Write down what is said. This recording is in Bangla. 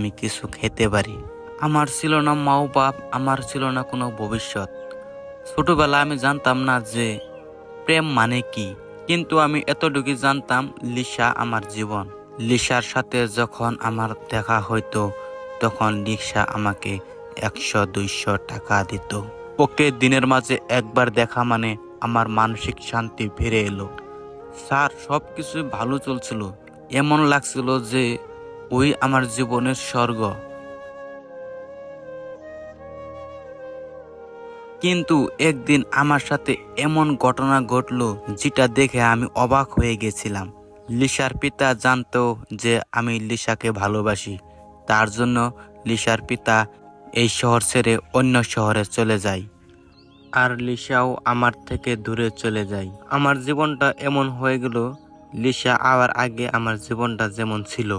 আমি কিছু খেতে পারি। আমার ছিল না মা বাপ, আমার ছিল না কোনো ভবিষ্যৎ। ছোটবেলা আমি জানতাম না যে প্রেম মানে কি, কিন্তু আমি এতটুকু জানতাম লিসা আমার জীবন। লিসার সাথে যখন আমার দেখা হইতো তখন লিসা আমাকে 100-200 টাকা দিত। ওকে দিনের মাঝে একবার দেখা মানে আমার মানসিক শান্তি ফিরে এলো। স্যার, সবকিছু ভালো চলছিল, এমন লাগছিল যে ওই আমার জীবনের স্বর্গ। কিন্তু একদিন আমার সাথে এমন ঘটনা ঘটলো যেটা দেখে আমি অবাক হয়ে গেছিলাম। লিসার পিতা জানতো যে আমি লিসাকে ভালোবাসি। তার জন্য লিসার পিতা এই শহর ছেড়ে অন্য শহরে চলে যায়। আর লিসাও আমার থেকে দূরে চলে যায়। আমার জীবনটা এমন হয়ে গেল, লিসা আবার আগে আমার জীবনটা যেমন ছিল